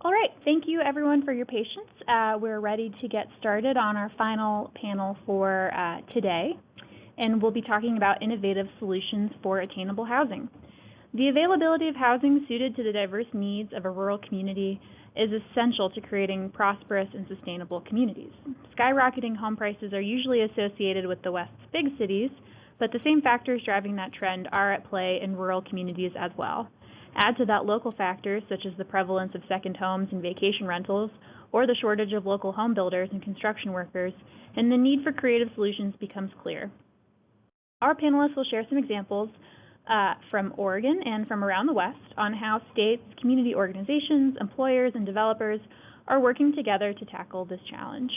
All right, thank you everyone for your patience. We're ready to get started on our final panel for today, and we'll be talking about innovative solutions for attainable housing. The availability of housing suited to the diverse needs of a rural community is essential to creating prosperous and sustainable communities. Skyrocketing home prices are usually associated with the West's big cities, but the same factors driving that trend are at play in rural communities as well. Add to that local factors such as the prevalence of second homes and vacation rentals, or the shortage of local home builders and construction workers, and the need for creative solutions becomes clear. Our panelists will share some examples from Oregon and from around the West on how states, community organizations, employers, and developers are working together to tackle this challenge.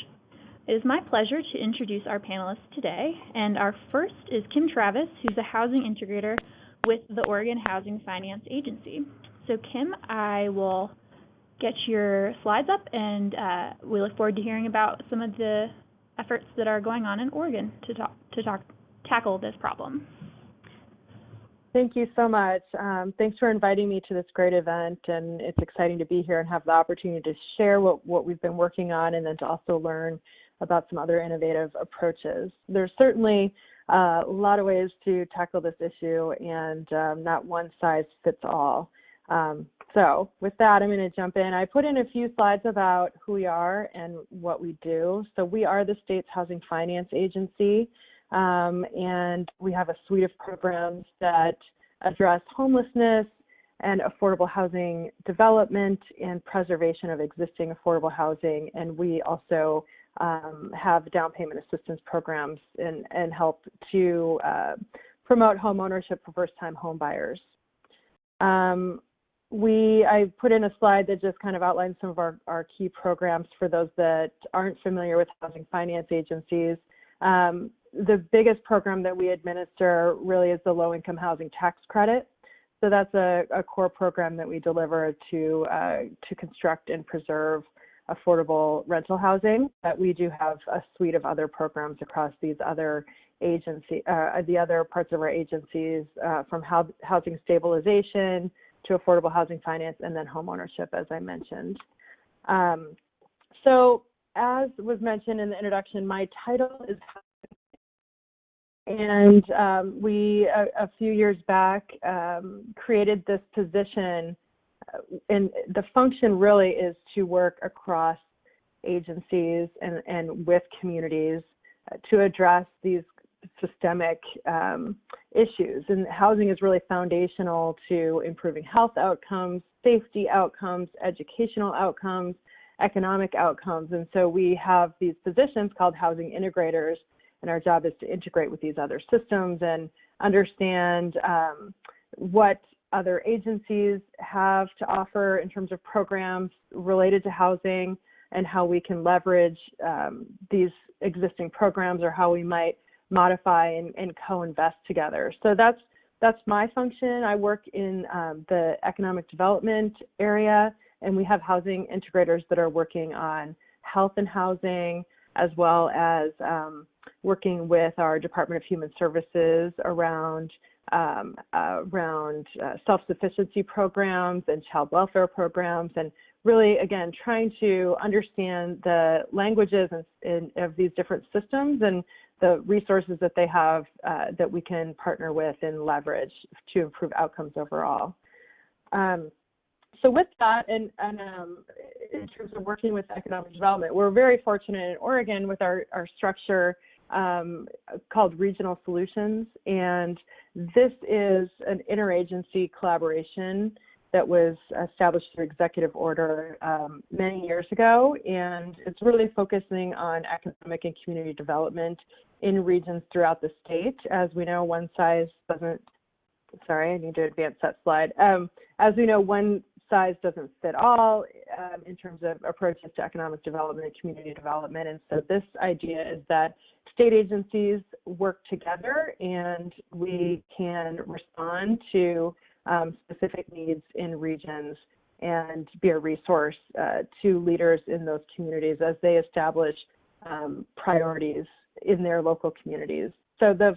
It is my pleasure to introduce our panelists today, and our first is Kim Travis, who's a housing integrator with the Oregon Housing Finance Agency. So Kim, I will get your slides up, and we look forward to hearing about some of the efforts that are going on in Oregon to tackle this problem. Thank you so much. Thanks for inviting me to this great event, and it's exciting to be here and have the opportunity to share what we've been working on, and then to also learn about some other innovative approaches. There's certainly a lot of ways to tackle this issue, and not one size fits all. So with that, I'm going to jump in. I put in a few slides about who we are and what we do. So we are the state's Housing Finance Agency. And we have a suite of programs that address homelessness and affordable housing development and preservation of existing affordable housing. And we also have down payment assistance programs and help to promote home ownership for first-time home buyers. I put in a slide that just kind of outlines some of our key programs for those that aren't familiar with housing finance agencies. The biggest program that we administer really is the low-income housing tax credit. So that's a core program that we deliver to construct and preserve affordable rental housing. But we do have a suite of other programs across these other agencies, the other parts of our agencies, from housing stabilization to affordable housing finance, and then home ownership, as I mentioned. So as was mentioned in the introduction, my title is and we, a few years back, created this position, and the function really is to work across agencies and with communities to address these systemic issues. And housing is really foundational to improving health outcomes, safety outcomes, educational outcomes, economic outcomes. And so we have these positions called housing integrators, and our job is to integrate with these other systems and understand what other agencies have to offer in terms of programs related to housing, and how we can leverage these existing programs, or how we might modify and co-invest together. So that's my function. I work in the economic development area, and we have housing integrators that are working on health and housing, as well as working with our Department of Human Services around self-sufficiency programs and child welfare programs, and really, again, trying to understand the languages of these different systems and the resources that they have that we can partner with and leverage to improve outcomes overall. So with that, and in terms of working with economic development, we're very fortunate in Oregon with our structure called Regional Solutions, and this is an interagency collaboration that was established through executive order many years ago, and it's really focusing on economic and community development in regions throughout the state. As we know, one size doesn't, sorry, I need to advance that slide. As we know, one size doesn't fit all in terms of approaches to economic development and community development. And so this idea is that state agencies work together and we can respond to specific needs in regions and be a resource to leaders in those communities as they establish priorities in their local communities. So there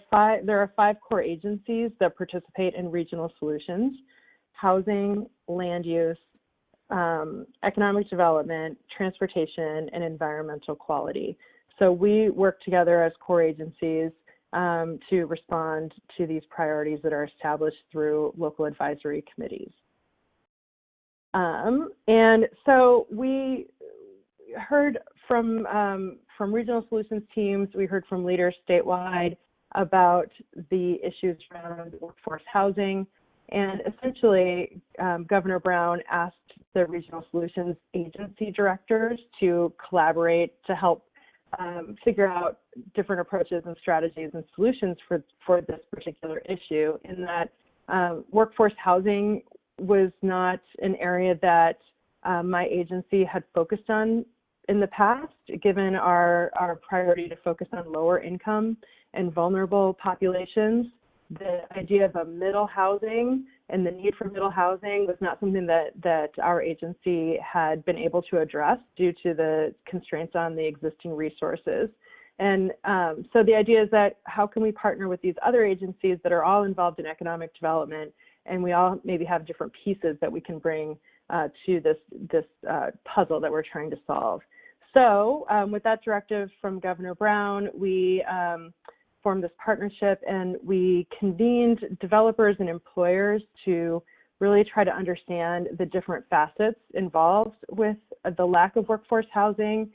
are 5 core agencies that participate in regional solutions: housing, land use, economic development, transportation, and environmental quality. So we work together as core agencies to respond to these priorities that are established through local advisory committees. And so we heard from regional solutions teams, we heard from leaders statewide about the issues around workforce housing. And essentially, Governor Brown asked the regional solutions agency directors to collaborate to help figure out different approaches and strategies and solutions for this particular issue, in that workforce housing was not an area that my agency had focused on in the past, given our priority to focus on lower income and vulnerable populations. The idea of a middle housing and the need for middle housing was not something that our agency had been able to address due to the constraints on the existing resources. And so the idea is that how can we partner with these other agencies that are all involved in economic development, and we all maybe have different pieces that we can bring to this puzzle that we're trying to solve. So with that directive from Governor Brown, we formed this partnership, and we convened developers and employers to really try to understand the different facets involved with the lack of workforce housing.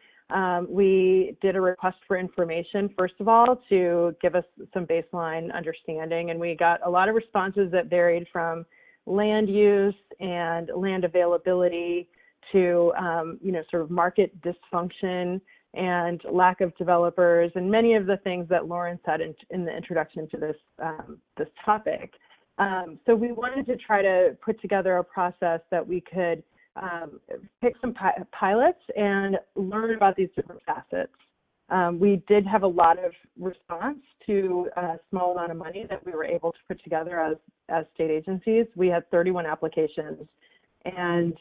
We did a request for information, first of all, to give us some baseline understanding, and we got a lot of responses that varied from land use and land availability to, sort of market dysfunction and lack of developers, and many of the things that Lauren said in the introduction to this topic. So we wanted to try to put together a process that we could pick some pilots and learn about these different facets. We did have a lot of response to a small amount of money that we were able to put together as state agencies. We had 31 applications, and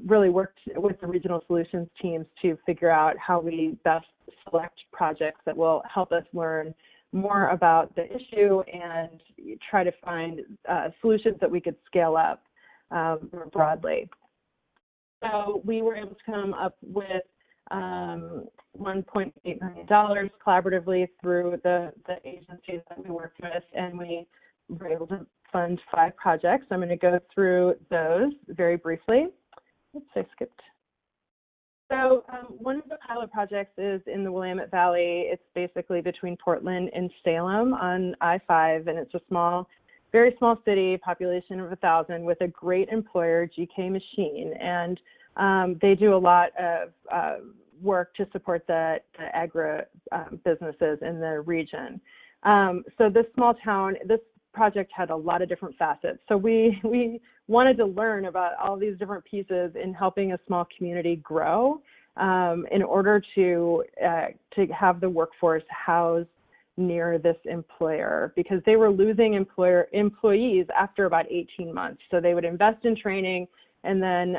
really worked with the regional solutions teams to figure out how we best select projects that will help us learn more about the issue and try to find solutions that we could scale up more broadly. So we were able to come up with $1.8 million collaboratively through the agencies that we worked with, and we were able to fund 5 projects. I'm going to go through those very briefly. Oops, I skipped. So one of the pilot projects is in the Willamette Valley. It's basically between Portland and Salem on I-5, and it's a small, very small city, population of 1,000, with a great employer, GK Machine, and they do a lot of work to support the agri businesses in the region. So this small town, this project had a lot of different facets. So we wanted to learn about all these different pieces in helping a small community grow in order to have the workforce housed near this employer, because they were losing employees after about 18 months. So they would invest in training, and then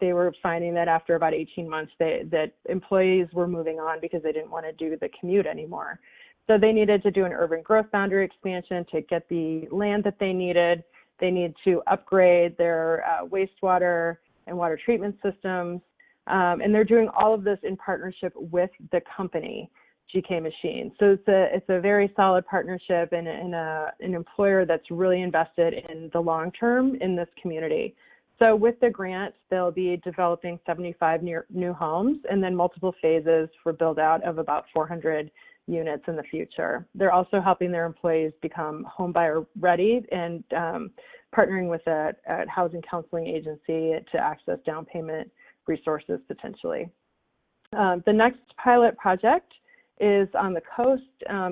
they were finding that after about 18 months that employees were moving on because they didn't want to do the commute anymore. So they needed to do an urban growth boundary expansion to get the land that they needed. They need to upgrade their wastewater and water treatment systems. And they're doing all of this in partnership with the company, GK Machine. So it's a very solid partnership and an employer that's really invested in the long term in this community. So with the grant, they'll be developing 75 new homes, and then multiple phases for build out of about 400 units in the future. They're also helping their employees become home buyer ready and partnering with a housing counseling agency to access down payment resources potentially. The next pilot project is on the coast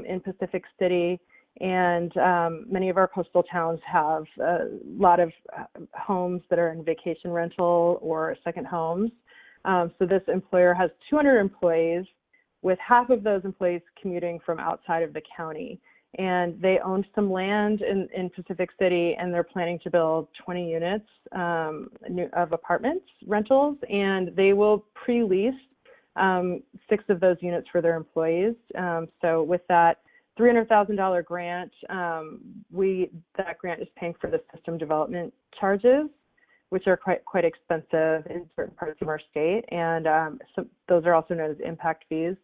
in Pacific City, and many of our coastal towns have a lot of homes that are in vacation rental or second homes. So this employer has 200 employees, with half of those employees commuting from outside of the county. And they owned some land in Pacific City, and they're planning to build 20 units of apartments, rentals, and they will pre-lease 6 of those units for their employees. So with that $300,000 grant, that grant is paying for the system development charges which are quite expensive in certain parts of our state, and so those are also known as impact fees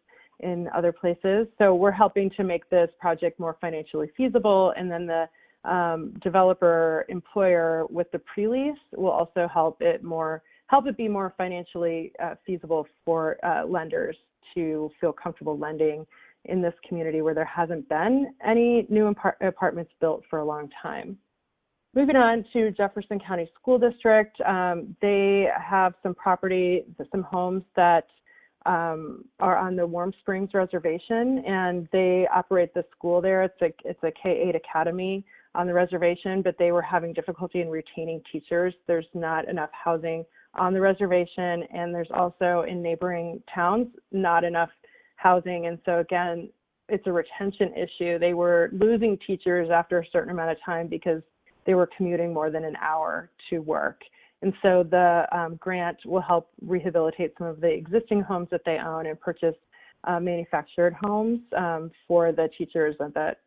in other places. So we're helping to make this project more financially feasible, and then the developer employer with the pre-lease will also help it be more financially feasible for lenders to feel comfortable lending in this community where there hasn't been any new apartments built for a long time. Moving on to Jefferson County School District, they have some property, some homes that are on the Warm Springs Reservation, and they operate the school there. It's a K-8 academy on the reservation, but they were having difficulty in retaining teachers. There's not enough housing on the reservation, and there's also in neighboring towns not enough housing. And so again, it's a retention issue. They were losing teachers after a certain amount of time because they were commuting more than an hour to work. And so the grant will help rehabilitate some of the existing homes that they own and purchase manufactured homes for the teachers that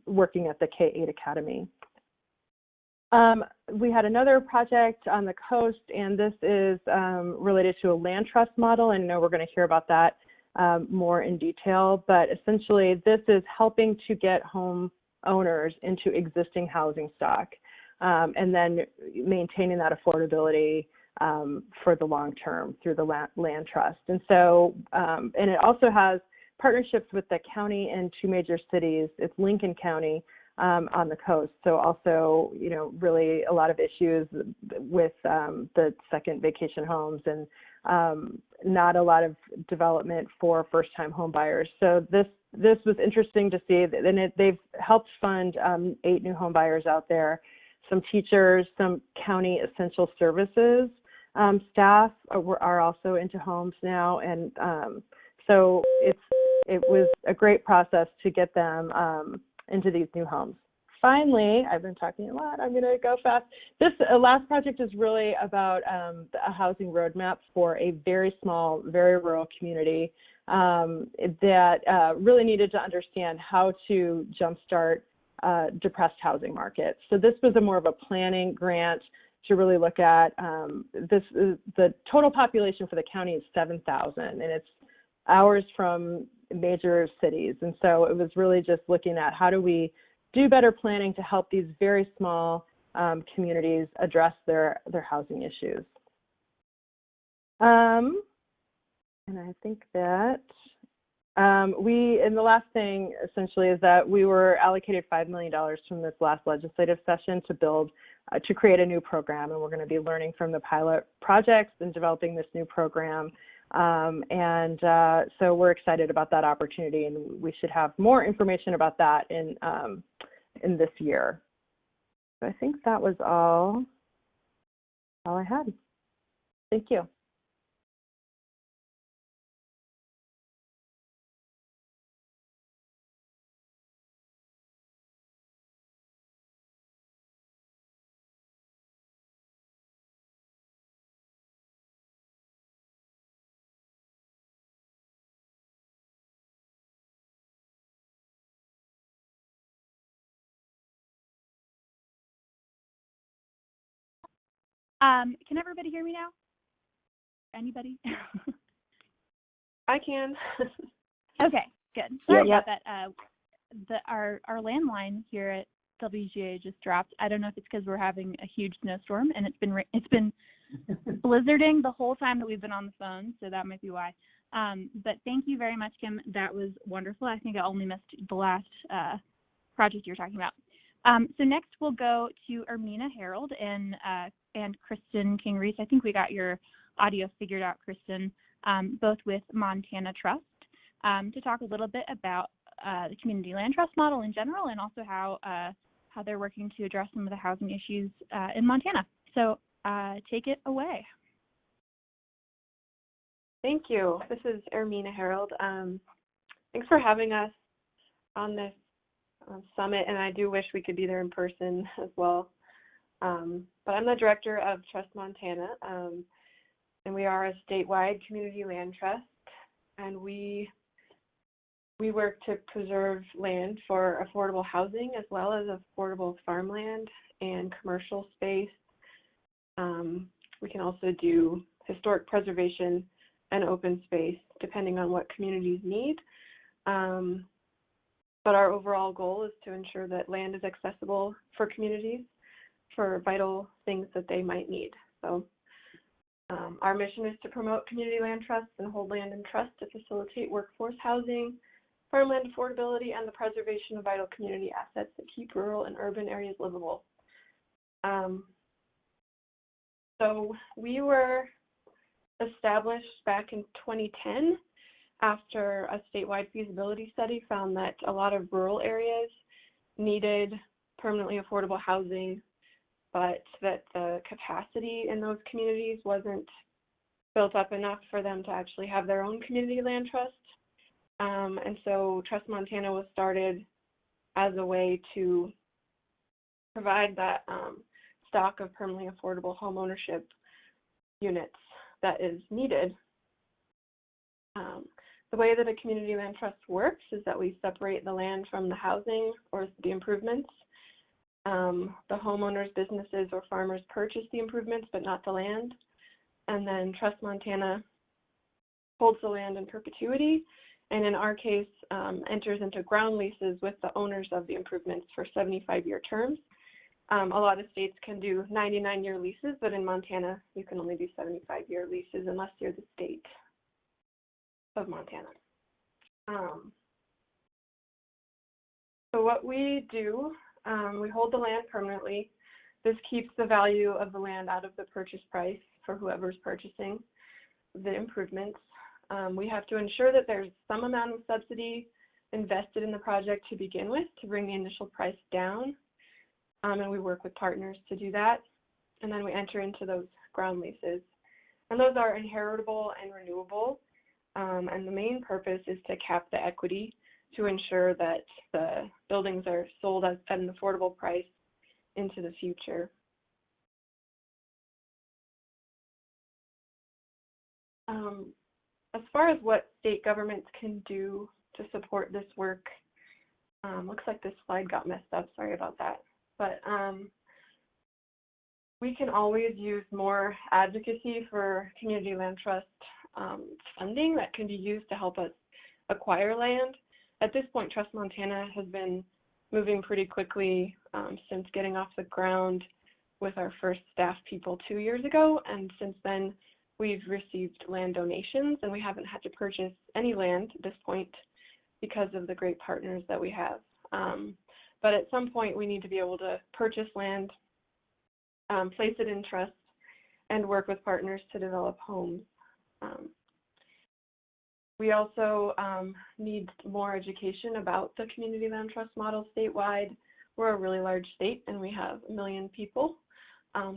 working at the K-8 Academy. We had another project on the coast, and this is related to a land trust model, and I know we're going to hear about that more in detail, but essentially this is helping to get home owners into existing housing stock and then maintaining that affordability for the long term through the land trust. And so, and it also has partnerships with the county and two major cities. It's Lincoln County on the coast. So also, you know, really a lot of issues with the second vacation homes and not a lot of development for first-time home buyers. So this was interesting to see, and they've helped fund 8 new home buyers out there, some teachers, some county essential services staff are also into homes now, and so it was a great process to get them into these new homes. Finally, I've been talking a lot, I'm going to go fast. This last project is really about a housing roadmap for a very small, very rural community that really needed to understand how to jumpstart depressed housing markets. So this was more of a planning grant to really look at the total population for the county is 7,000, and it's hours from major cities. And so it was really just looking at how do we do better planning to help these very small communities address their housing issues. And I think that and the last thing essentially is that we were allocated $5 million from this last legislative session to create a new program, and we're going to be learning from the pilot projects and developing this new program. So we're excited about that opportunity, and we should have more information about that in this year. So I think that was all I had. Thank you. Can everybody hear me now? Anybody? I can. Okay, good. Sorry about that. Our landline here at WGA just dropped. I don't know if it's because we're having a huge snowstorm and it's been blizzarding the whole time that we've been on the phone, so that might be why. But thank you very much, Kim. That was wonderful. I think I only missed the last project you were talking about. So next we'll go to Hermina Harold and Kristen King-Reese. I think we got your audio figured out, Kristen, both with Montana Trust, to talk a little bit about the community land trust model in general, and also how they're working to address some of the housing issues in Montana. So take it away. Thank you. This is Hermina Harold. Thanks for having us on this summit, and I do wish we could be there in person as well. But I'm the director of Trust Montana, and we are a statewide community land trust, and we work to preserve land for affordable housing as well as affordable farmland and commercial space. We can also do historic preservation and open space, depending on what communities need. But our overall goal is to ensure that land is accessible for communities for vital things that they might need. So our mission is to promote community land trusts and hold land in trust to facilitate workforce housing, farmland affordability, and the preservation of vital community assets that keep rural and urban areas livable. So we were established back in 2010 after a statewide feasibility study found that a lot of rural areas needed permanently affordable housing, but that the capacity in those communities wasn't built up enough for them to actually have their own community land trust. And so Trust Montana was started as a way to provide that stock of permanently affordable home ownership units that is needed. The way that a community land trust works is that we separate the land from the housing or the improvements. The homeowners, businesses, or farmers purchase the improvements, but not the land. And then Trust Montana holds the land in perpetuity, and in our case, enters into ground leases with the owners of the improvements for 75-year terms. A lot of states can do 99-year leases, but in Montana, you can only do 75-year leases unless you're the state of Montana. So what we do, we hold the land permanently. This keeps the value of the land out of the purchase price for whoever's purchasing the improvements. We have to ensure that there's some amount of subsidy invested in the project to begin with to bring the initial price down. And we work with partners to do that. And then we enter into those ground leases. And those are inheritable and renewable. And the main purpose is to cap the equity to ensure that the buildings are sold at an affordable price into the future. As far as what state governments can do to support this work, looks like this slide got messed up, sorry about that. But we can always use more advocacy for community land trust funding that can be used to help us acquire land. At this point, Trust Montana has been moving pretty quickly since getting off the ground with our first staff people 2 years ago, and since then we've received land donations, and we haven't had to purchase any land at this point because of the great partners that we have. But at some point we need to be able to purchase land, place it in trust, and work with partners to develop homes. We also need more education about the community land trust model statewide. We're a really large state and we have 1 million people,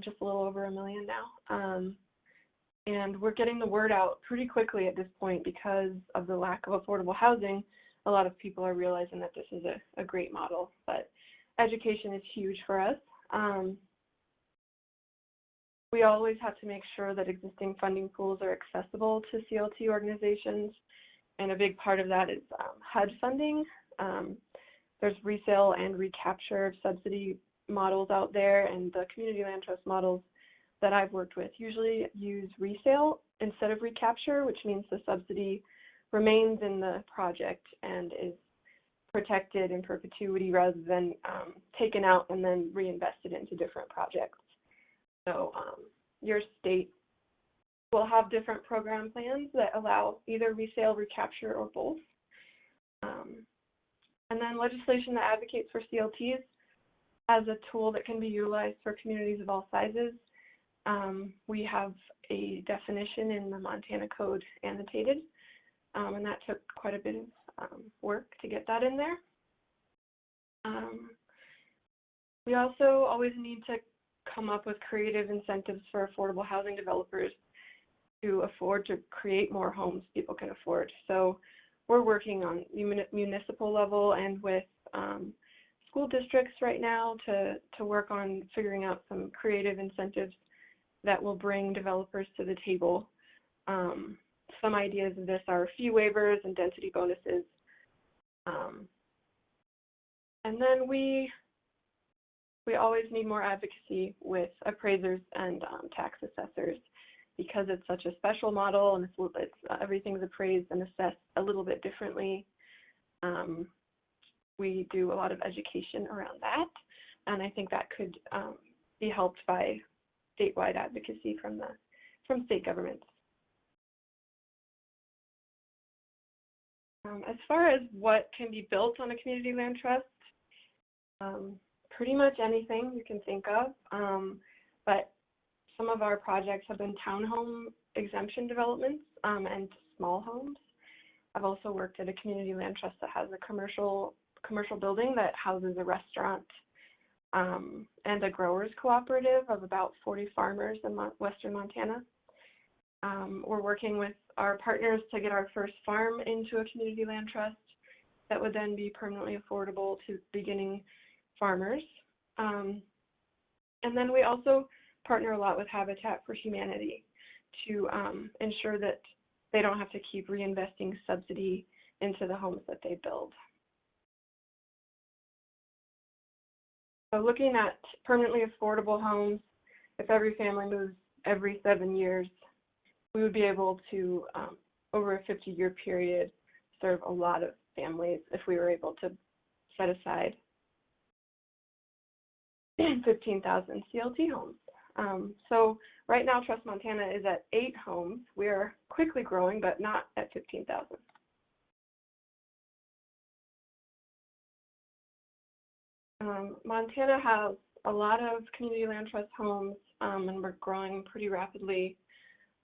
just a little over 1 million now. And we're getting the word out pretty quickly at this point because of the lack of affordable housing. A lot of people are realizing that this is a great model, but education is huge for us. We always have to make sure that existing funding pools are accessible to CLT organizations, and a big part of that is HUD funding. There's resale and recapture subsidy models out there, and the community land trust models that I've worked with usually use resale instead of recapture, which means the subsidy remains in the project and is protected in perpetuity rather than taken out and then reinvested into different projects. So your state will have different program plans that allow either resale, recapture, or both. And then legislation that advocates for CLTs as a tool that can be utilized for communities of all sizes. We have a definition in the Montana Code annotated, and that took quite a bit of work to get that in there. We also always need to come up with creative incentives for affordable housing developers to afford to create more homes people can afford. So we're working on municipal level and with school districts right now to work on figuring out some creative incentives that will bring developers to the table. Some ideas of this are fee waivers and density bonuses. And then we we always need more advocacy with appraisers and tax assessors because it's such a special model and everything's appraised and assessed a little bit differently. We do a lot of education around that, and I think that could be helped by statewide advocacy from state governments. As far as what can be built on a community land trust, pretty much anything you can think of, but some of our projects have been townhome exemption developments and small homes. I've also worked at a community land trust that has a commercial building that houses a restaurant and a growers cooperative of about 40 farmers in western Montana. We're working with our partners to get our first farm into a community land trust that would then be permanently affordable to beginning farmers. And then we also partner a lot with Habitat for Humanity to ensure that they don't have to keep reinvesting subsidy into the homes that they build. So looking at permanently affordable homes, if every family moves every 7 years, we would be able to, over a 50-year period, serve a lot of families if we were able to set aside 15,000 CLT homes. So right now, Trust Montana is at 8 homes. We are quickly growing, but not at 15,000. Montana has a lot of community land trust homes, and we're growing pretty rapidly.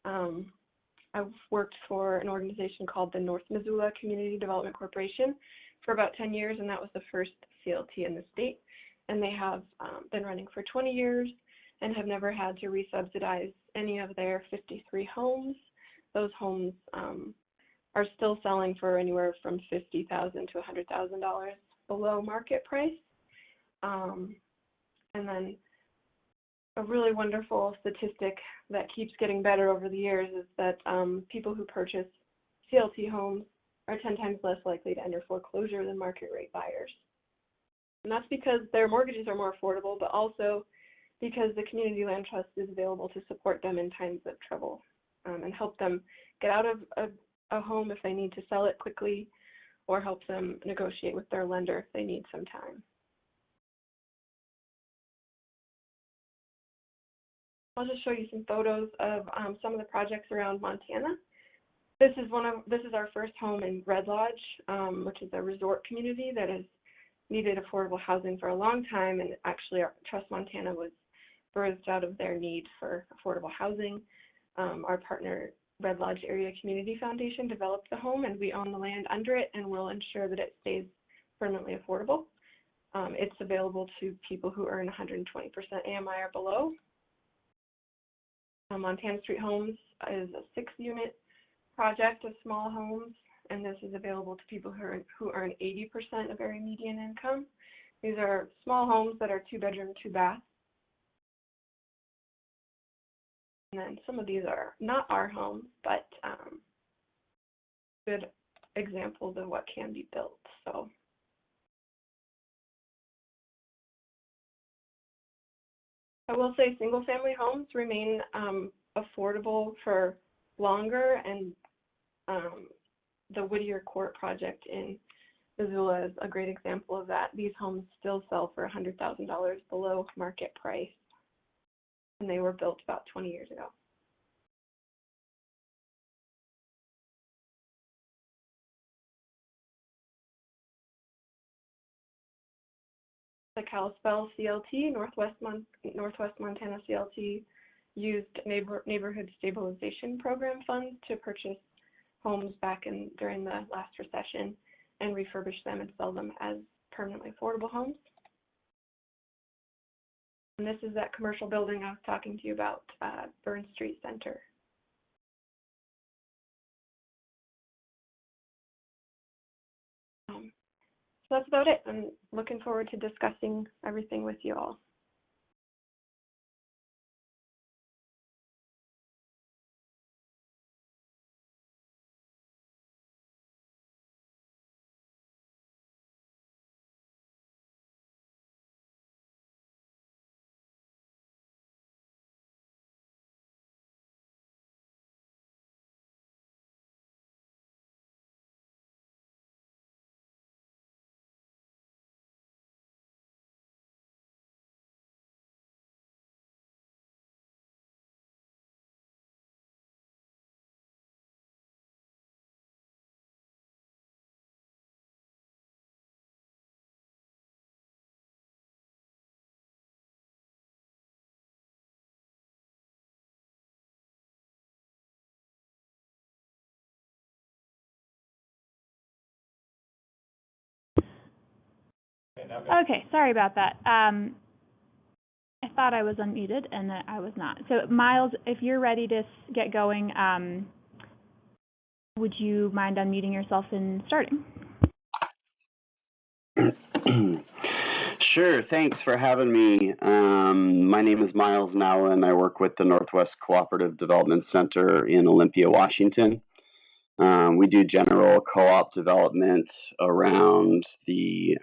I've worked for an organization called the North Missoula Community Development Corporation for about 10 years, and that was the first CLT in the state. And they have been running for 20 years and have never had to resubsidize any of their 53 homes. Those homes are still selling for anywhere from $50,000 to $100,000 below market price. And then a really wonderful statistic that keeps getting better over the years is that people who purchase CLT homes are 10 times less likely to enter foreclosure than market rate buyers. And that's because their mortgages are more affordable, but also because the community land trust is available to support them in times of trouble and help them get out of a home if they need to sell it quickly, or help them negotiate with their lender if they need some time. I'll just show you some photos of some of the projects around Montana. This is our first home in Red Lodge, which is a resort community that has needed affordable housing for a long time, and actually Trust Montana was birthed out of their need for affordable housing. Our partner, Red Lodge Area Community Foundation, developed the home, and we own the land under it and will ensure that it stays permanently affordable. It's available to people who earn 120% AMI or below. Montana Street Homes is a 6-unit project of small homes, and this is available to people who earn 80% of area median income. These are small homes that are 2-bedroom, 2-bath. And then some of these are not our homes, but good examples of what can be built. So I will say single-family homes remain affordable for longer, and the Whittier Court project in Missoula is a great example of that. These homes still sell for $100,000 below market price, and they were built about 20 years ago. The Kalispell CLT, Northwest Montana CLT, used neighborhood stabilization program funds to purchase homes back during the last recession and refurbish them and sell them as permanently affordable homes. And this is that commercial building I was talking to you about, Burn Street Center. So that's about it. I'm looking forward to discussing everything with you all. Okay, sorry about that. I thought I was unmuted and I was not. So Miles, if you're ready to get going, would you mind unmuting yourself and starting? Sure, thanks for having me. My name is Miles Nowlin. I work with the Northwest Cooperative Development Center in Olympia, Washington. We do general co-op development around the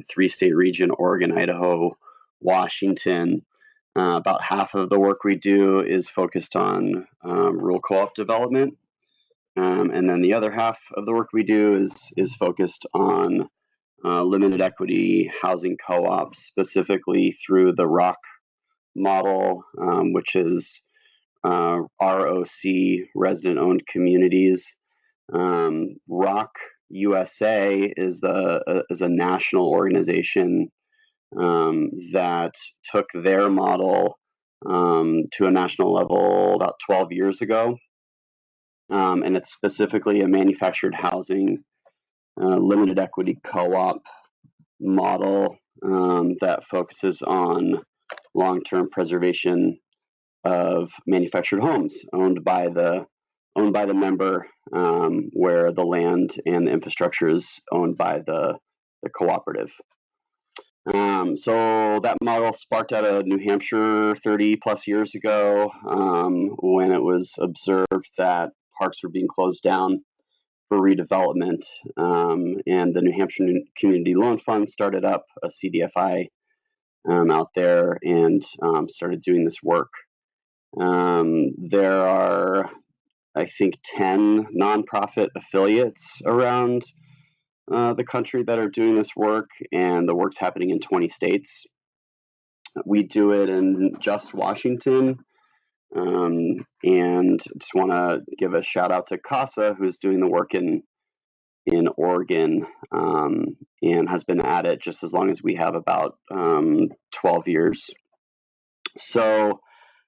three-state region, Oregon, Idaho, Washington. About half of the work we do is focused on rural co-op development. And then the other half of the work we do is focused on limited equity housing co-ops, specifically through the ROC model, which is ROC, resident-owned communities. ROC USA is a national organization that took their model to a national level about 12 years ago, and it's specifically a manufactured housing limited equity co-op model that focuses on long-term preservation of manufactured homes owned by the member, where the land and the infrastructure is owned by the cooperative. So that model sparked out of New Hampshire 30 plus years ago, when it was observed that parks were being closed down for redevelopment, and the New Hampshire Community Loan Fund started up a CDFI out there and started doing this work. There are, I think, 10 nonprofit affiliates around the country that are doing this work, and the work's happening in 20 states. We do it in just Washington, and just want to give a shout out to CASA, who's doing the work in Oregon, and has been at it just as long as we have, about 12 years. So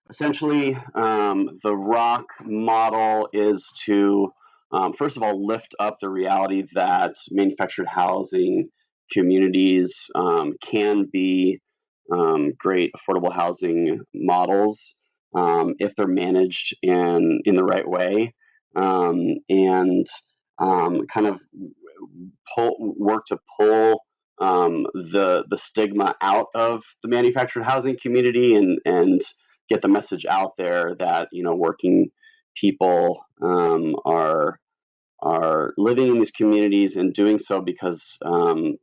essentially, the ROC model is to, first of all, lift up the reality that manufactured housing communities can be great affordable housing models if they're managed in the right way, and kind of work to pull the stigma out of the manufactured housing community, and get the message out there that, you know, working people are living in these communities and doing so because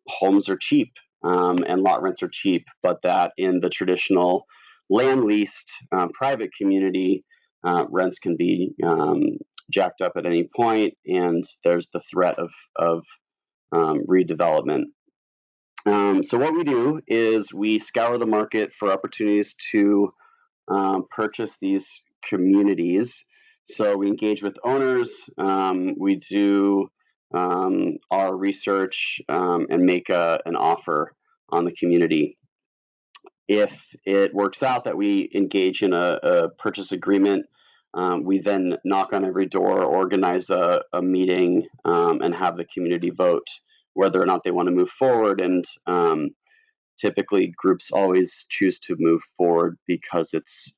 homes are cheap, and lot rents are cheap, but that in the traditional land leased private community, rents can be jacked up at any point, and there's the threat of redevelopment. So what we do is we scour the market for opportunities to purchase these communities. So we engage with owners, we do our research, and make an offer on the community. If it works out that we engage in a purchase agreement, we then knock on every door, organize a meeting, and have the community vote whether or not they want to move forward. And typically, groups always choose to move forward because it's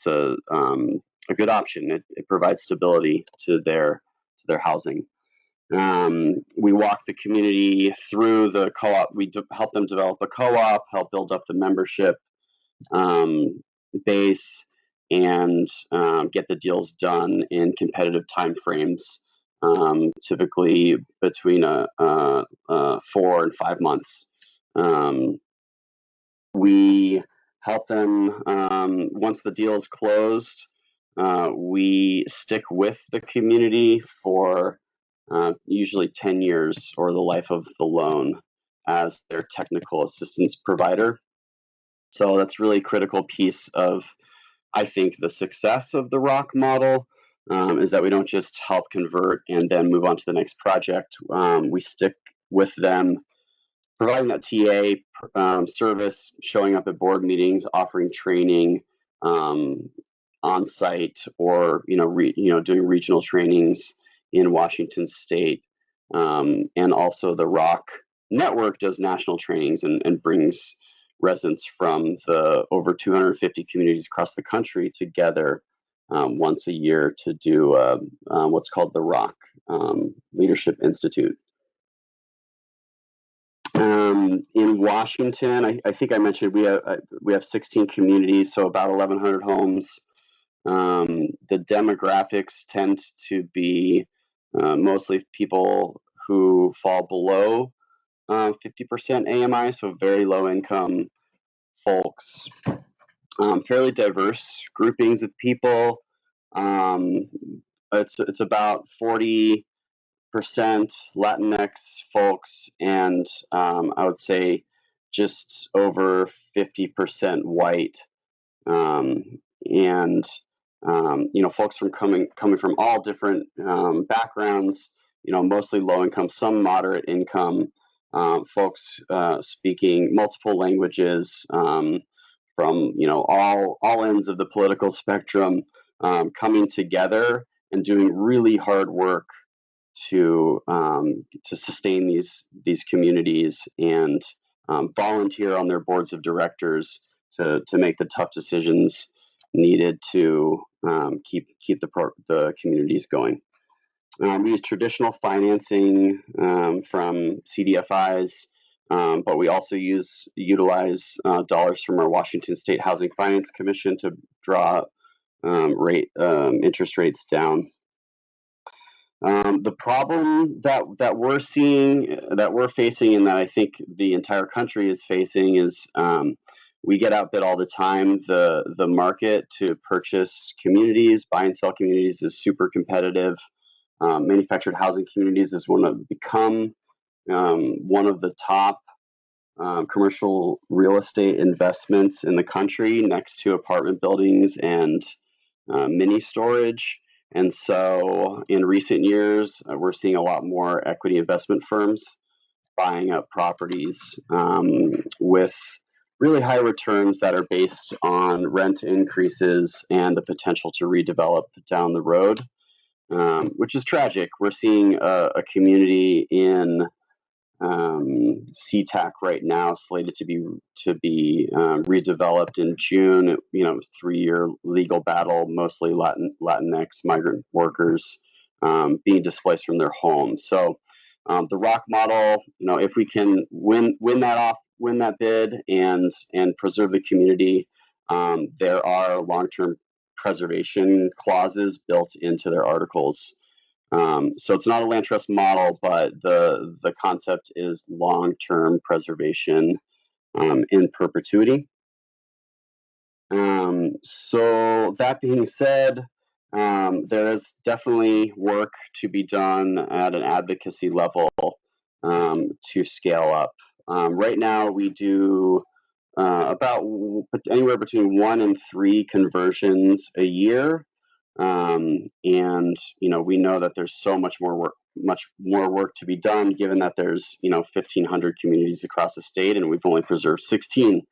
a good option. It provides stability to their housing. We walk the community through the co-op. We help them develop a co-op, help build up the membership base, and get the deals done in competitive timeframes, typically between 4 and 5 months. We help them, once the deal is closed, we stick with the community for usually 10 years or the life of the loan as their technical assistance provider. So that's really a critical piece of, I think, the success of the ROC model, is that we don't just help convert and then move on to the next project. We stick with them, providing that TA service, showing up at board meetings, offering training on site, or doing regional trainings in Washington State, and also the ROC network does national trainings and brings residents from the over 250 communities across the country together once a year to do what's called the ROC Leadership Institute. In Washington, I think I mentioned we have 16 communities, so about 1,100 homes. The demographics tend to be mostly people who fall below 50% AMI, so very low income folks. Fairly diverse groupings of people. It's about 40% Latinx folks, and I would say just over 50% white. And folks coming from all different backgrounds. Mostly low income, some moderate income. Folks speaking multiple languages from all ends of the political spectrum, coming together and doing really hard work to sustain these communities and volunteer on their boards of directors to make the tough decisions needed to keep the communities going. We use traditional financing from CDFIs, but we also utilize dollars from our Washington State Housing Finance Commission to draw interest rates down. The problem that we're facing, and that I think the entire country is facing, is we get outbid all the time. The market to purchase communities, buy and sell communities, is super competitive. Manufactured housing communities has become one of the top commercial real estate investments in the country, next to apartment buildings and mini storage. And so in recent years, we're seeing a lot more equity investment firms buying up properties with really high returns that are based on rent increases and the potential to redevelop down the road, which is tragic. We're seeing a community in SeaTac right now slated to be redeveloped in June. 3-year legal battle, mostly Latinx migrant workers being displaced from their homes. So the ROC model, if we can win that bid and preserve the community, there are long-term preservation clauses built into their articles. So it's not a land trust model, but the concept is long-term preservation in perpetuity. So that being said, there is definitely work to be done at an advocacy level to scale up. Right now, we do about anywhere between 1 and 3 conversions a year. And we know that there's so much more work to be done, given that there's 1,500 communities across the state, and we've only preserved 16.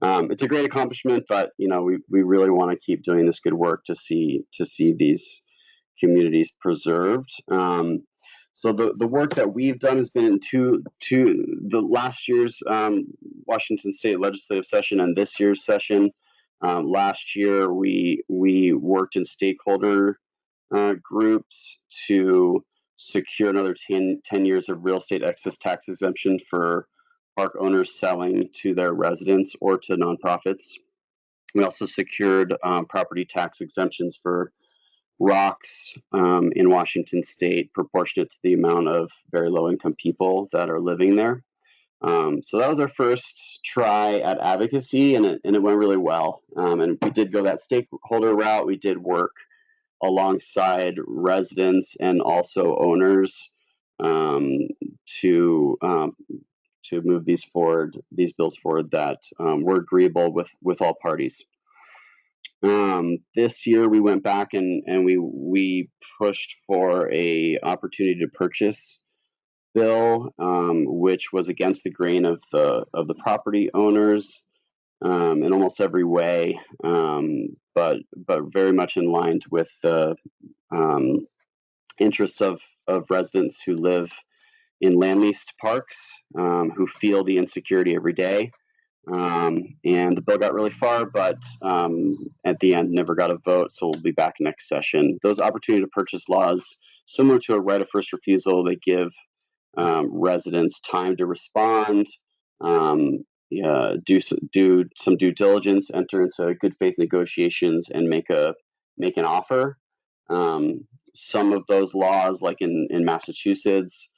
It's a great accomplishment, but we really want to keep doing this good work to see these communities preserved. So the work that we've done has been in the last year's Washington State legislative session and this year's session. Last year, we worked in stakeholder groups to secure another 10 years of real estate excess tax exemption for park owners selling to their residents or to nonprofits. We also secured property tax exemptions for ROCs in Washington State, proportionate to the amount of very low-income people that are living there. So that was our first try at advocacy, and it went really well. And we did go that stakeholder route. We did work alongside residents and also owners to move these bills forward that were agreeable with all parties. This year we went back and we pushed for a opportunity to purchase bill, which was against the grain of the property owners in almost every way, but very much in line with the interests of residents who live land leased parks who feel the insecurity every day. And the bill got really far, but at the end never got a vote, so we'll be back next session. Those opportunity to purchase laws, similar to a right of first refusal, they give residents time to respond, do some due diligence, enter into good faith negotiations, and make an offer. Some of those laws, like in Massachusetts,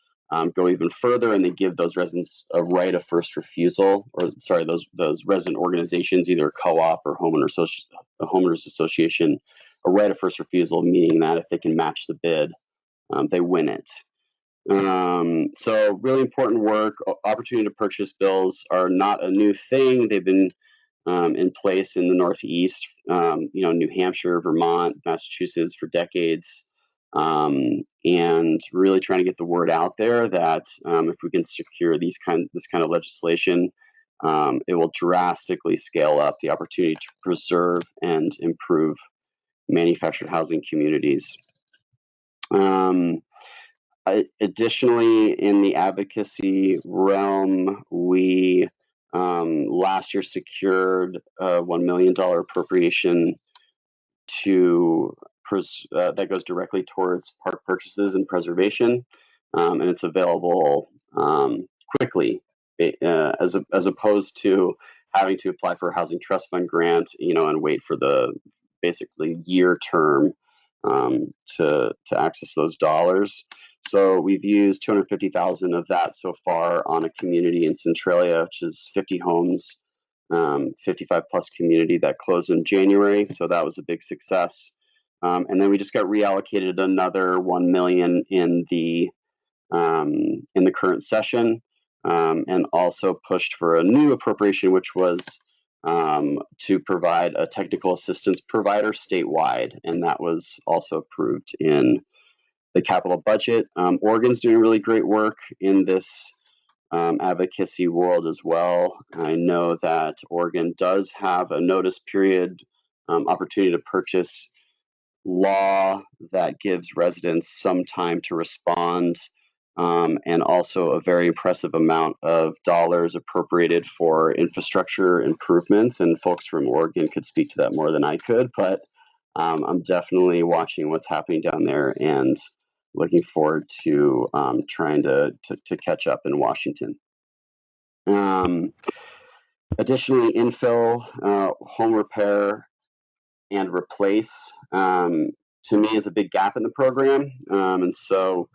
go even further, and they give those residents a right of first refusal, or sorry, those resident organizations, either a co-op or a homeowners association, a right of first refusal, meaning that if they can match the bid, they win it. So really important work. Opportunity to purchase bills are not a new thing. They've been in place in the Northeast, New Hampshire, Vermont, Massachusetts for decades. And really trying to get the word out there that if we can secure this kind of legislation, it will drastically scale up the opportunity to preserve and improve manufactured housing communities. Additionally, in the advocacy realm, we last year secured a $1 million appropriation that goes directly towards park purchases and preservation, and it's available quickly, as opposed to having to apply for a housing trust fund grant, and wait for the basically year term to access those dollars. So we've used $250,000 of that so far on a community in Centralia, which is 50 homes, 55 plus community that closed in January. So that was a big success. And then we just got reallocated another $1 million in the current session, and also pushed for a new appropriation, which was to provide a technical assistance provider statewide, and that was also approved in the capital budget. Oregon's doing really great work in this advocacy world as well. I know that Oregon does have a notice period opportunity to purchase law that gives residents some time to respond, and also a very impressive amount of dollars appropriated for infrastructure improvements. And folks from Oregon could speak to that more than I could, but I'm definitely watching what's happening down there and looking forward to trying to catch up in Washington. Additionally, infill, home repair, and replace, to me, is a big gap in the program. And so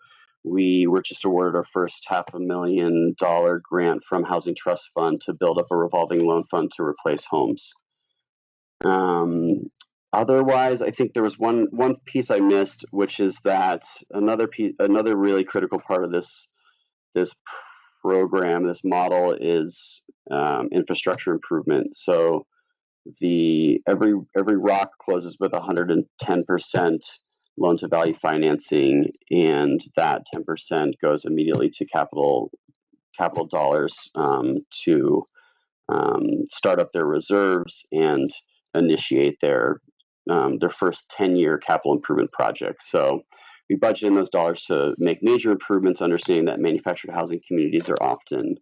we were just awarded our first $500,000 grant from Housing Trust Fund to build up a revolving loan fund to replace homes. Otherwise, I think there was one piece I missed, which is that another really critical part of this program, this model, is infrastructure improvement. So every rock closes with 110% loan to value financing, and that 10% goes immediately to capital dollars to start up their reserves and initiate their first 10-year capital improvement project. So we budget in those dollars to make major improvements, understanding that manufactured housing communities are often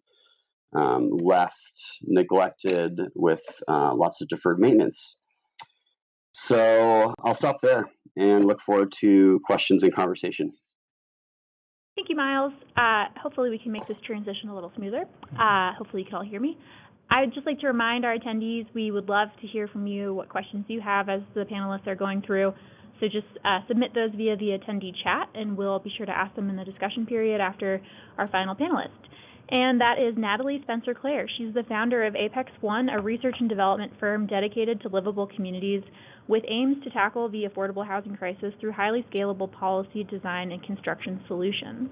left neglected with lots of deferred maintenance. So I'll stop there and look forward to questions and conversation. Thank you, Miles. Hopefully we can make this transition a little smoother. Hopefully you can all hear me. I'd just like to remind our attendees we would love to hear from you what questions you have as the panelists are going through. So just submit those via the attendee chat, and we'll be sure to ask them in the discussion period after our final panelist. And that is Natalie Spencer-Clair. She's the founder of Apex One, a research and development firm dedicated to livable communities with aims to tackle the affordable housing crisis through highly scalable policy, design, and construction solutions.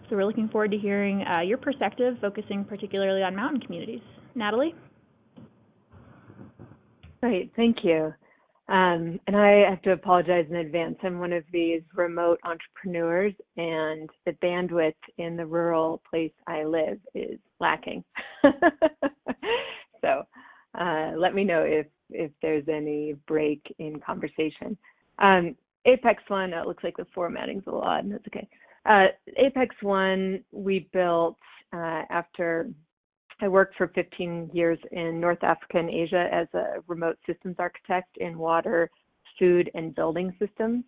So we're looking forward to hearing your perspective, focusing particularly on mountain communities. Natalie? Great, thank you. And I have to apologize in advance. I'm one of these remote entrepreneurs, and the bandwidth in the rural place I live is lacking. So let me know if there's any break in conversation. Apex One, it looks like the formatting's a little odd, and that's okay. Apex One we built after I worked for 15 years in North Africa and Asia as a remote systems architect in water, food, and building systems,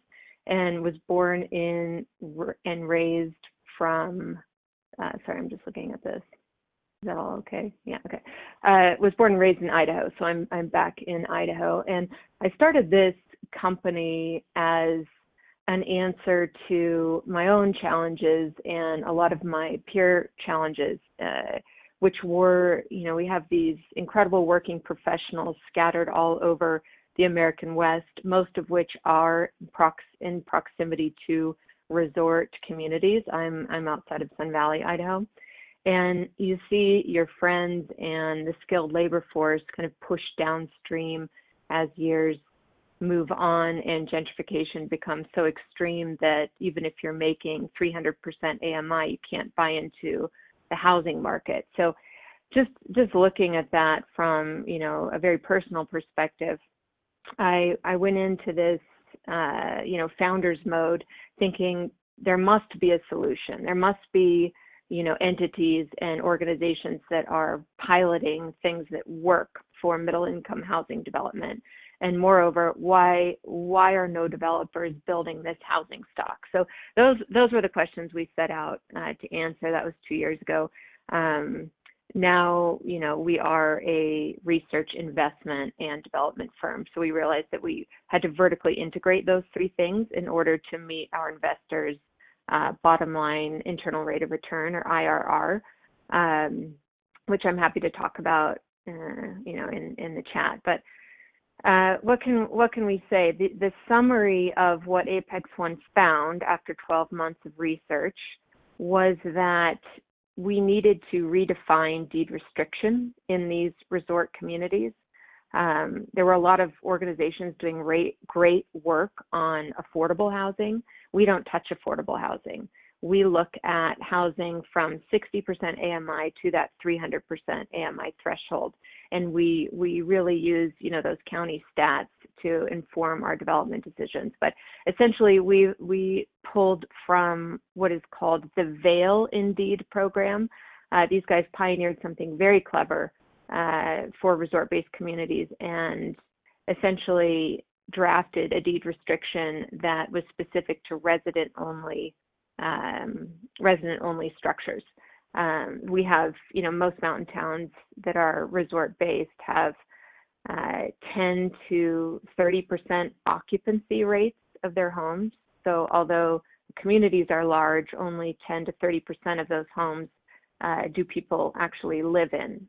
and was born in and raised from, sorry, I'm just looking at this. Is that all okay? Yeah, okay. Was born and raised in Idaho, so I'm back in Idaho, and I started this company as an answer to my own challenges and a lot of my peer challenges, which were, we have these incredible working professionals scattered all over the American West, most of which are in proximity to resort communities. I'm outside of Sun Valley, Idaho. And you see your friends and the skilled labor force kind of push downstream as years move on and gentrification becomes so extreme that even if you're making 300% AMI, you can't buy into the housing market. So just looking at that from, a very personal perspective, I went into this, founder's mode thinking there must be a solution. There must be, entities and organizations that are piloting things that work for middle income housing development. And moreover, why are no developers building this housing stock? So those were the questions we set out to answer. That was 2 years ago. Now, we are a research, investment, and development firm. So we realized that we had to vertically integrate those three things in order to meet our investors' bottom line internal rate of return, or IRR, which I'm happy to talk about, in the chat. But what can we say? The summary of what Apex One found after 12 months of research was that we needed to redefine deed restriction in these resort communities. There were a lot of organizations doing great work on affordable housing. We don't touch affordable housing. We look at housing from 60% AMI to that 300% AMI threshold. And we really use, those county stats to inform our development decisions. But essentially, we pulled from what is called the Vail Indeed program. These guys pioneered something very clever for resort-based communities and essentially drafted a deed restriction that was specific to resident-only structures. We have, most mountain towns that are resort-based have 10 to 30% occupancy rates of their homes. So although communities are large, only 10 to 30% of those homes do people actually live in.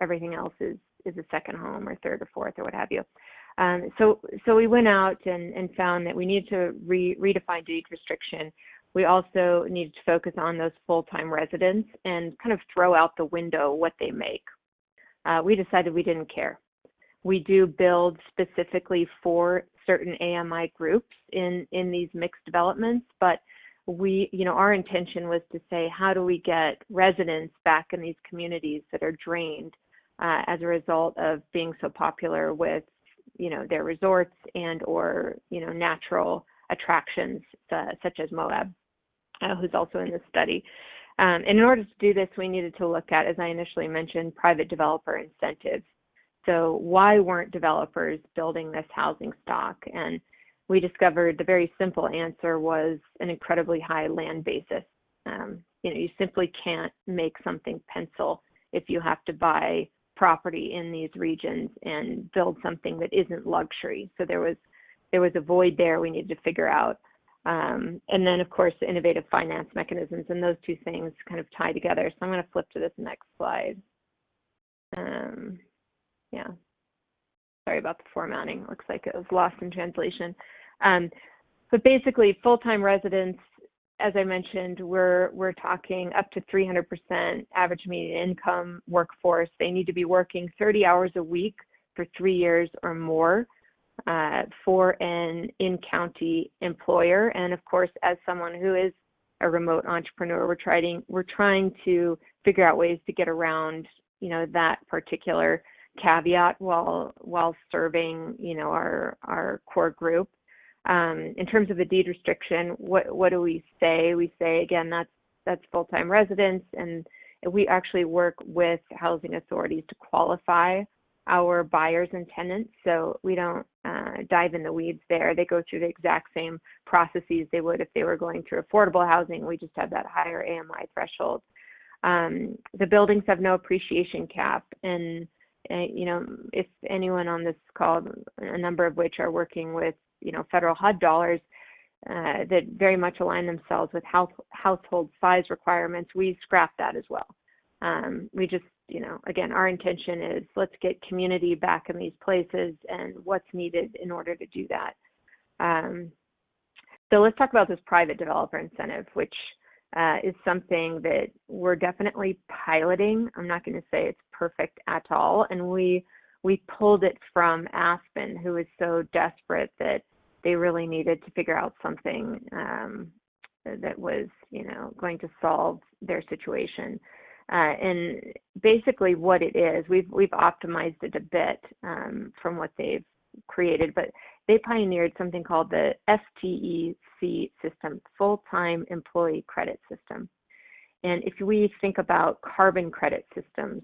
Everything else is a second home or third or fourth or what have you. So we went out and found that we need to redefine deed restriction. We also needed to focus on those full-time residents and kind of throw out the window what they make. We decided we didn't care. We do build specifically for certain AMI groups in these mixed developments, but our intention was to say, how do we get residents back in these communities that are drained as a result of being so popular with, their resorts and or, natural attractions such as Moab, who's also in this study. And in order to do this, we needed to look at, as I initially mentioned, private developer incentives. So why weren't developers building this housing stock? And we discovered the very simple answer was an incredibly high land basis. You simply can't make something pencil if you have to buy property in these regions and build something that isn't luxury. So there was a void there we needed to figure out. And then, of course, the innovative finance mechanisms, and those two things kind of tie together. So I'm going to flip to this next slide. Yeah. Sorry about the formatting. Looks like it was lost in translation. But basically, full-time residents, as I mentioned, we're talking up to 300% average median income workforce. They need to be working 30 hours a week for 3 years or more for an in-county employer. And of course, as someone who is a remote entrepreneur, we're trying to figure out ways to get around, that particular caveat while serving, our core group. In terms of a deed restriction, what do we say? We say, again, that's full-time residents, and we actually work with housing authorities to qualify our buyers and tenants, so we don't dive in the weeds there. They go through the exact same processes they would if they were going through affordable housing. We just have that higher AMI threshold. The buildings have no appreciation cap, and if anyone on this call, a number of which are working with federal HUD dollars that very much align themselves with household size requirements, we scrap that as well. We just, again, our intention is let's get community back in these places and what's needed in order to do that. So let's talk about this private developer incentive, which is something that we're definitely piloting. I'm not going to say it's perfect at all. And we pulled it from Aspen, who was so desperate that they really needed to figure out something that was, going to solve their situation. And basically what it is, we've optimized it a bit from what they've created, but they pioneered something called the FTEC system, Full-Time Employee Credit System. And if we think about carbon credit systems,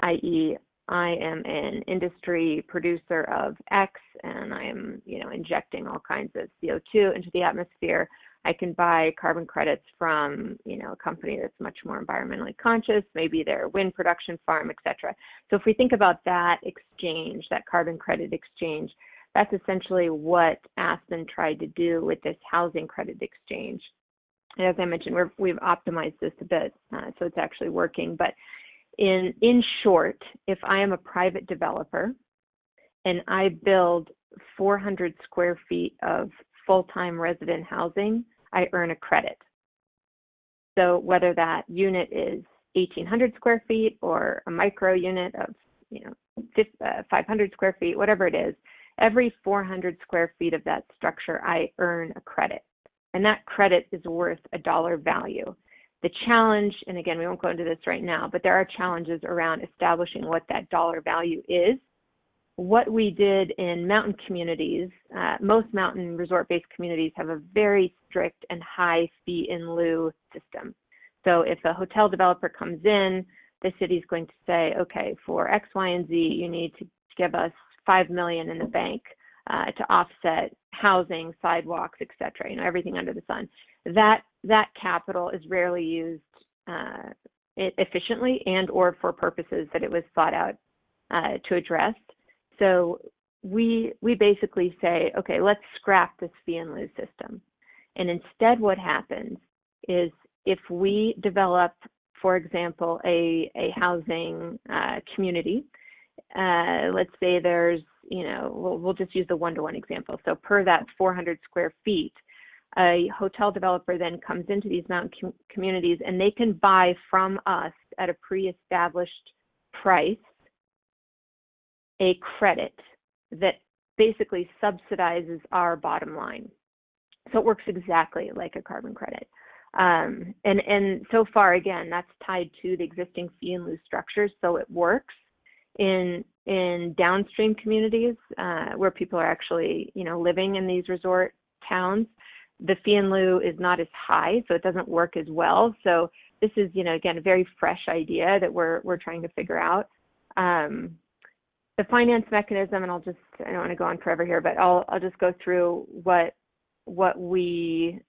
i.e., I am an industry producer of X and I am, injecting all kinds of CO2 into the atmosphere, I can buy carbon credits from, a company that's much more environmentally conscious, maybe their wind production farm, et cetera. So if we think about that exchange, that carbon credit exchange, that's essentially what Aspen tried to do with this housing credit exchange. And as I mentioned, we've optimized this a bit, so it's actually working. But in short, if I am a private developer and I build 400 square feet of full-time resident housing, I earn a credit. So whether that unit is 1,800 square feet or a micro unit of 500 square feet, whatever it is, every 400 square feet of that structure, I earn a credit. And that credit is worth a dollar value. The challenge, and again, we won't go into this right now, but there are challenges around establishing what that dollar value is. What we did in mountain communities, most mountain resort-based communities have a very strict and high fee in lieu system. So if a hotel developer comes in, the city is going to say, okay, for X, Y, and Z, you need to give us $5 million in the bank to offset housing, sidewalks, et cetera, everything under the sun. That capital is rarely used efficiently and or for purposes that it was thought out to address. So we basically say, okay, let's scrap this fee and lieu system. And instead what happens is if we develop, for example, a housing community, let's say there's, we'll just use the one-to-one example. So per that 400 square feet, a hotel developer then comes into these mountain communities and they can buy from us at a pre-established price a credit that basically subsidizes our bottom line. So it works exactly like a carbon credit. And so far, again, that's tied to the existing fee and lieu structures, so it works. In downstream communities where people are actually, living in these resort towns, the fee in lieu is not as high, so it doesn't work as well. So this is, again, a very fresh idea that we're trying to figure out. The finance mechanism, and I don't want to go on forever here, but I'll just go through what we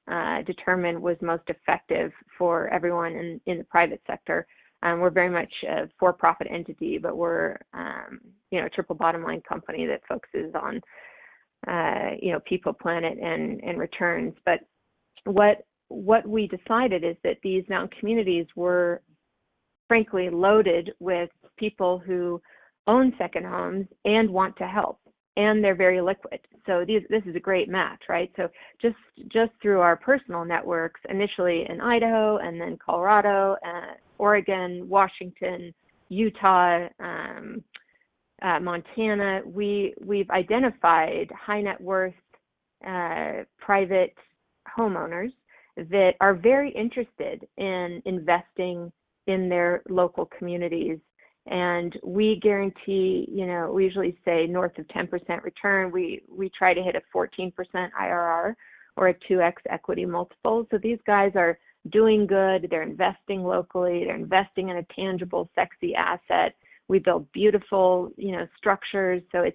determined was most effective for everyone in the private sector. We're very much a for-profit entity, but we're a triple bottom line company that focuses on people, planet, and returns. But what we decided is that these mountain communities were frankly loaded with people who own second homes and want to help, and they're very liquid. So this is a great match, right? So just through our personal networks, initially in Idaho and then Colorado, Oregon, Washington, Utah, Montana, we've identified high net worth private homeowners that are very interested in investing in their local communities And we guarantee, we usually say north of 10% return. We try to hit a 14% IRR or a 2x equity multiple. So these guys are doing good. They're investing locally. They're investing in a tangible, sexy asset. We build beautiful, structures. So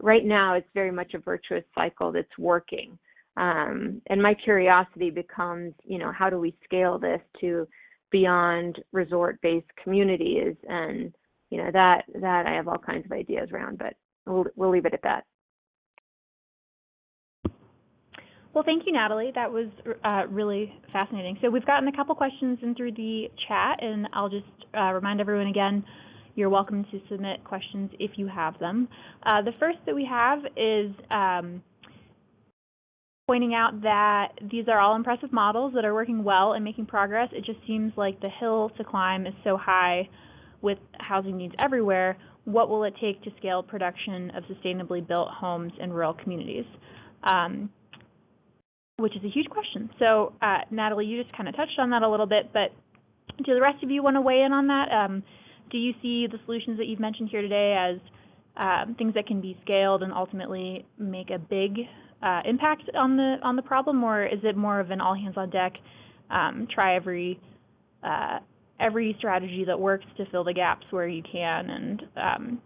right now it's very much a virtuous cycle that's working. And my curiosity becomes, how do we scale this to beyond resort-based communities? And that I have all kinds of ideas around, but we'll leave it at that. Well, thank you, Natalie. That was really fascinating. So we've gotten a couple questions in through the chat, and I'll just remind everyone again, you're welcome to submit questions if you have them. The first that we have is pointing out that these are all impressive models that are working well and making progress. It just seems like the hill to climb is so high with housing needs everywhere. What will it take to scale production of sustainably built homes in rural communities? Which is a huge question. So, Natalie, you just kind of touched on that a little bit, but do the rest of you want to weigh in on that? Do you see the solutions that you've mentioned here today as things that can be scaled and ultimately make a big impact on the problem, or is it more of an all hands on deck, try every strategy that works to fill the gaps where you can and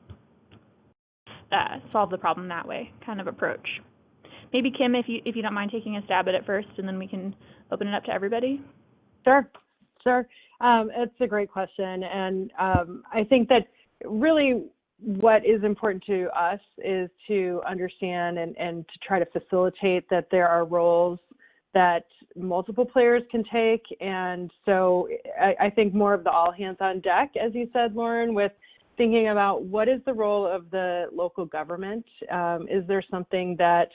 solve the problem that way kind of approach? Maybe Kim, if you don't mind taking a stab at it first, and then we can open it up to everybody. Sure. It's a great question, and I think that really what is important to us is to understand and to try to facilitate that there are roles that multiple players can take. And so I think more of the all hands on deck, as you said, Lauren, with thinking about what is the role of the local government. Is there something that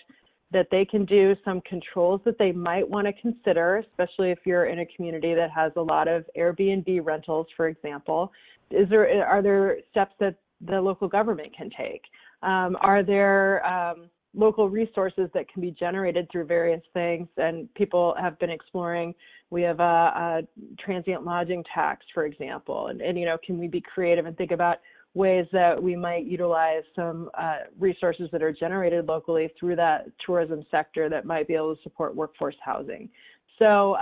they can do, some controls that they might want to consider, especially if you're in a community that has a lot of Airbnb rentals, for example. Are there steps that the local government can take? Are there local resources that can be generated through various things? And people have been exploring. We have a transient lodging tax, for example, and can we be creative and think about ways that we might utilize some resources that are generated locally through that tourism sector that might be able to support workforce housing. So,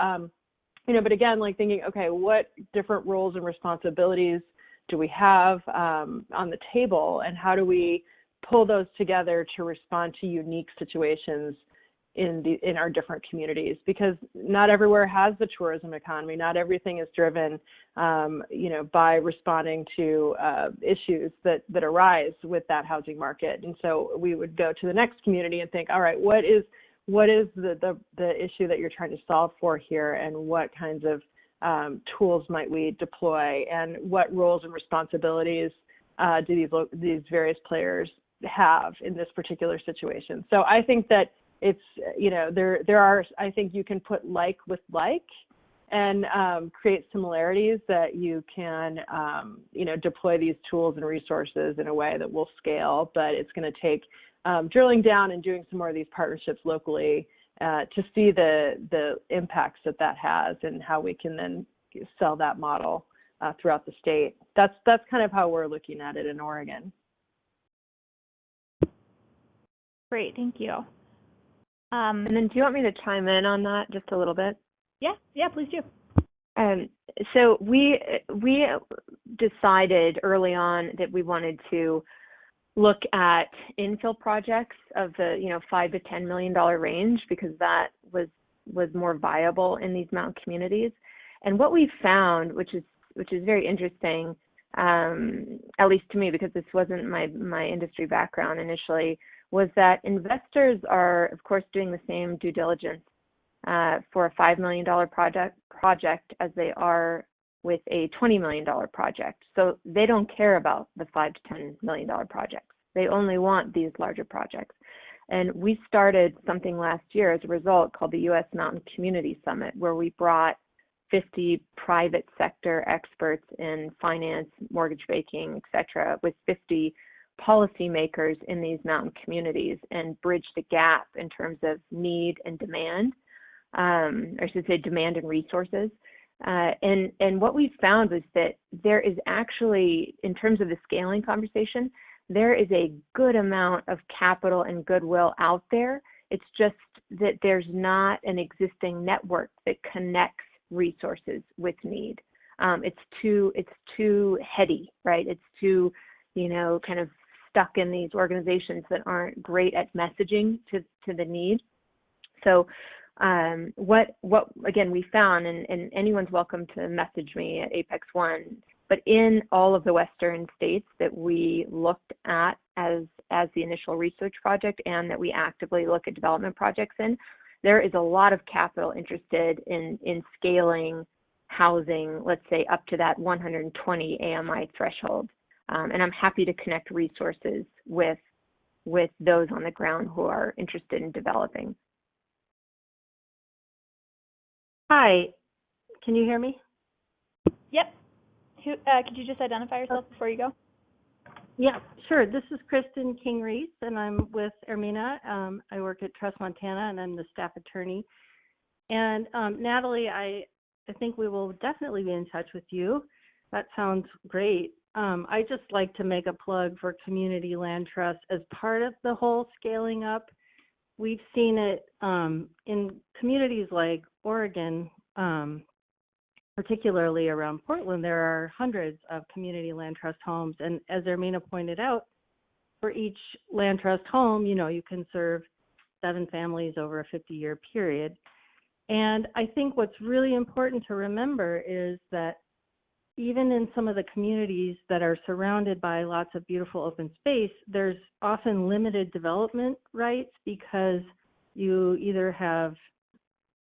but again, like thinking, okay, what different roles and responsibilities do we have on the table, and how do we pull those together to respond to unique situations in our different communities? Because not everywhere has the tourism economy. Not everything is driven, by responding to issues that arise with that housing market. And so we would go to the next community and think, all right, what is the issue that you're trying to solve for here, and what kinds of tools might we deploy, and what roles and responsibilities do these various players have in this particular situation? So I think that it's, there are, I think you can put like with like and create similarities that you can, deploy these tools and resources in a way that will scale, but it's going to take drilling down and doing some more of these partnerships locally to see the impacts that has, and how we can then sell that model throughout the state. That's kind of how we're looking at it in Oregon. Great, thank you. And then do you want me to chime in on that just a little bit? Yeah, please do. So we decided early on that we wanted to look at infill projects of the $5 to $10 million range, because that was more viable in these mountain communities. And what we found, which is very interesting, at least to me, because this wasn't my industry background initially, was that investors are, of course, doing the same due diligence for a $5 million project as they are with a $20 million project. So they don't care about the $5 to $10 million projects. They only want these larger projects. And we started something last year as a result called the U.S. Mountain Community Summit, where we brought 50 private sector experts in finance, mortgage banking, et cetera, with 50 policymakers in these mountain communities, and bridge the gap in terms of need and demand, or I should say demand and resources, And what we found was that there is actually, in terms of the scaling conversation, there is a good amount of capital and goodwill out there. It's just that there's not an existing network that connects resources with need. It's too heady, right? It's too, kind of stuck in these organizations that aren't great at messaging to the need. So what again we found, and anyone's welcome to message me at Apex One, but in all of the Western states that we looked at as the initial research project and that we actively look at development projects in, there is a lot of capital interested in scaling housing, let's say up to that 120 AMI threshold. And I'm happy to connect resources with those on the ground who are interested in developing. Hi, can you hear me? Yep. Could you just identify yourself before you go? Yeah, sure. This is Kristen King-Reese, and I'm with Hermina. I work at Trust Montana, and I'm the staff attorney. And Natalie, I think we will definitely be in touch with you. That sounds great. I just like to make a plug for community land trust as part of the whole scaling up. We've seen it in communities like Oregon, particularly around Portland. There are hundreds of community land trust homes. And as Hermina pointed out, for each land trust home, you can serve 7 families over a 50-year period. And I think what's really important to remember is that even in some of the communities that are surrounded by lots of beautiful open space, there's often limited development rights because you either have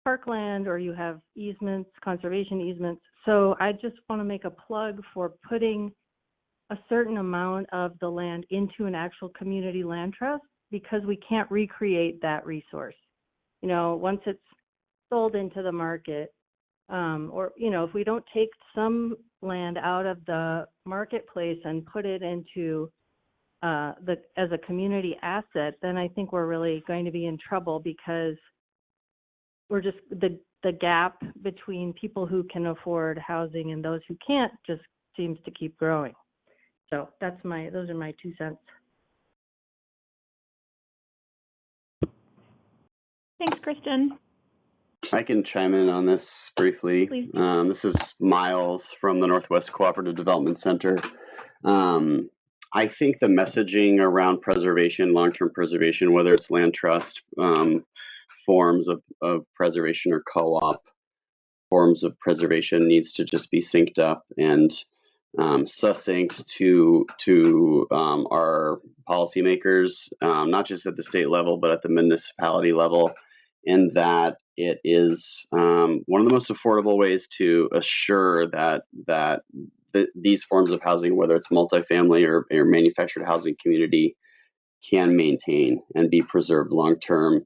parkland or you have easements, conservation easements. So I just want to make a plug for putting a certain amount of the land into an actual community land trust, because we can't recreate that resource. Once it's sold into the market, or if we don't take some land out of the marketplace and put it into as a community asset, then I think we're really going to be in trouble, because we're just the gap between people who can afford housing and those who can't just seems to keep growing. So those are my 2 cents. Thanks, Kristen. I can chime in on this briefly. Please. This is Miles from the Northwest Cooperative Development Center. I think the messaging around preservation, long-term preservation, whether it's land trust, forms of preservation or co-op forms of preservation, needs to just be synced up and succinct to our policymakers, not just at the state level, but at the municipality level, in that it is one of the most affordable ways to assure that these forms of housing, whether it's multifamily or manufactured housing community, can maintain and be preserved long term.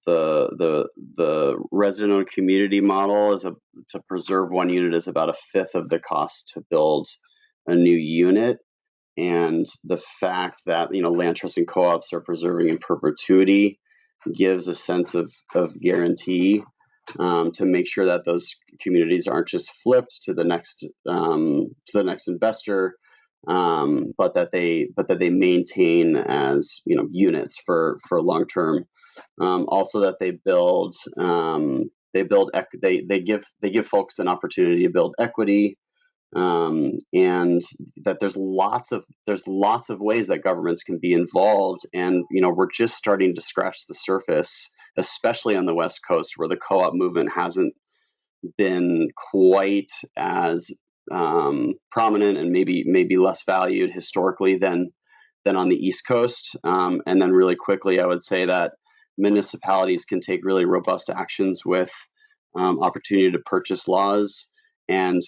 The resident community model to preserve one unit is about 1/5 of the cost to build a new unit. And the fact that land trust and co-ops are preserving in perpetuity gives a sense of guarantee to make sure that those communities aren't just flipped to the next investor, but that they maintain as units for long term. Also, that they give folks an opportunity to build equity, and that there's lots of ways that governments can be involved. And we're just starting to scratch the surface, especially on the West Coast, where the co-op movement hasn't been quite as prominent and maybe less valued historically than on the East Coast. And then really quickly, I would say that municipalities can take really robust actions with opportunity to purchase laws, and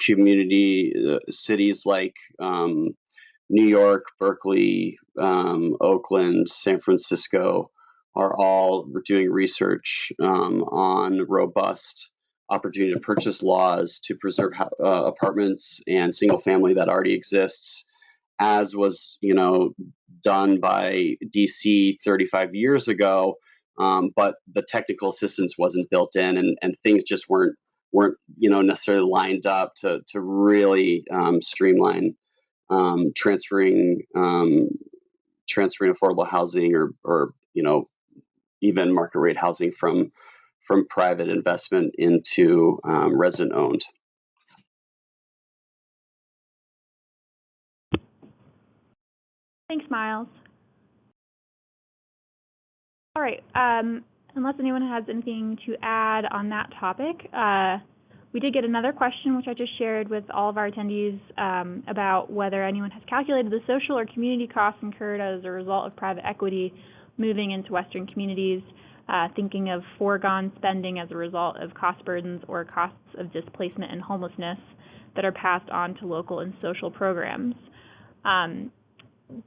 community cities like New York, Berkeley, Oakland, San Francisco are all doing research on robust opportunity to purchase laws to preserve apartments and single family that already exists, as was done by DC 35 years ago, but the technical assistance wasn't built in, and things just weren't necessarily lined up to really streamline transferring affordable housing or even market rate housing from private investment into resident owned. Thanks, Miles. All right, unless anyone has anything to add on that topic, we did get another question, which I just shared with all of our attendees, about whether anyone has calculated the social or community costs incurred as a result of private equity moving into Western communities, thinking of foregone spending as a result of cost burdens or costs of displacement and homelessness that are passed on to local and social programs.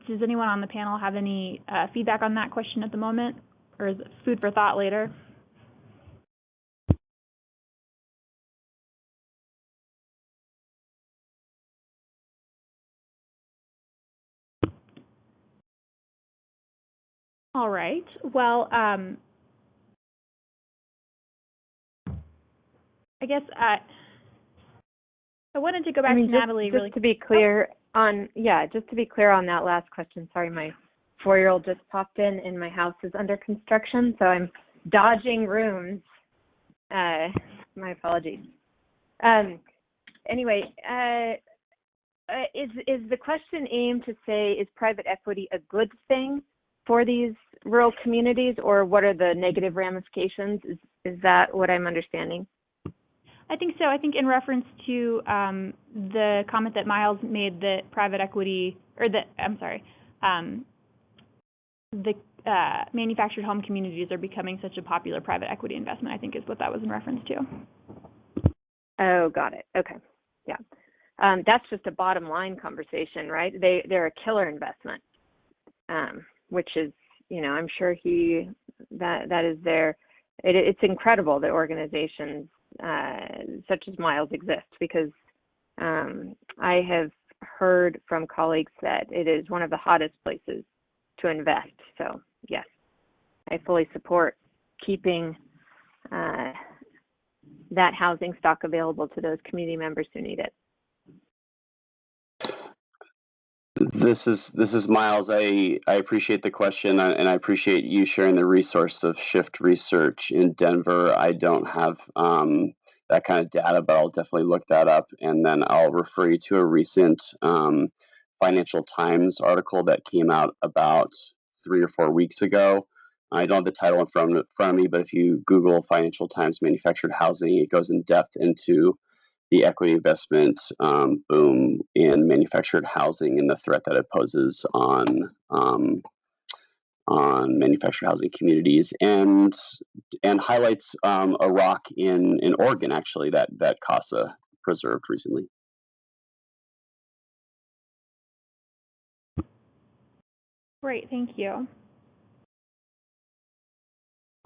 Does anyone on the panel have any feedback on that question at the moment, or is it food for thought later? All right. Well, I guess I wanted to go back to Natalie. Just to be clear on that last question. Sorry, my 4-year-old just popped in, and my house is under construction, so I'm dodging rooms. My apologies. Anyway, is the question aimed to say, is private equity a good thing for these rural communities, or what are the negative ramifications? Is that what I'm understanding? I think so. I think in reference to the comment that Miles made that private equity, or that, I'm sorry, the manufactured home communities are becoming such a popular private equity investment, I think is what that was in reference to. Oh, got it. Okay. Yeah. That's just a bottom line conversation, right? They're a killer investment, which is, I'm sure that is there. It's incredible that organizations such as Miles exist, because I have heard from colleagues that it is one of the hottest places to invest. So yes, I fully support keeping that housing stock available to those community members who need it. This is Miles. I appreciate the question, and I appreciate you sharing the resource of Shift Research in Denver. I don't have that kind of data, but I'll definitely look that up, and then I'll refer you to a recent Financial Times article that came out about 3 or 4 weeks ago. I don't have the title in front of me, but if you Google Financial Times manufactured housing, it goes in depth into the equity investment boom in manufactured housing and the threat that it poses on manufactured housing communities, and highlights a rock in Oregon, actually, that CASA preserved recently. Great, thank you.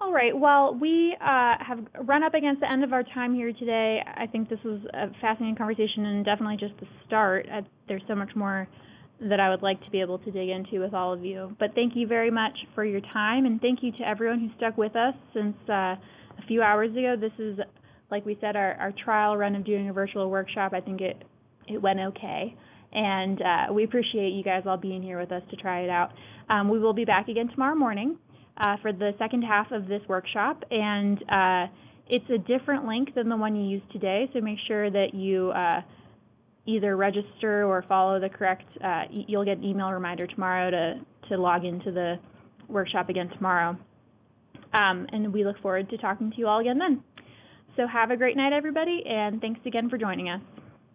All right, well, we have run up against the end of our time here today. I think this was a fascinating conversation and definitely just the start. There's so much more that I would like to be able to dig into with all of you. But thank you very much for your time, and thank you to everyone who stuck with us since a few hours ago. This is, like we said, our trial run of doing a virtual workshop. I think it went okay, and we appreciate you guys all being here with us to try it out. We will be back again tomorrow morning for the second half of this workshop, and it's a different link than the one you used today, so make sure that you either register or follow the correct, you'll get an email reminder tomorrow to log into the workshop again tomorrow. And we look forward to talking to you all again then. So have a great night, everybody, and thanks again for joining us.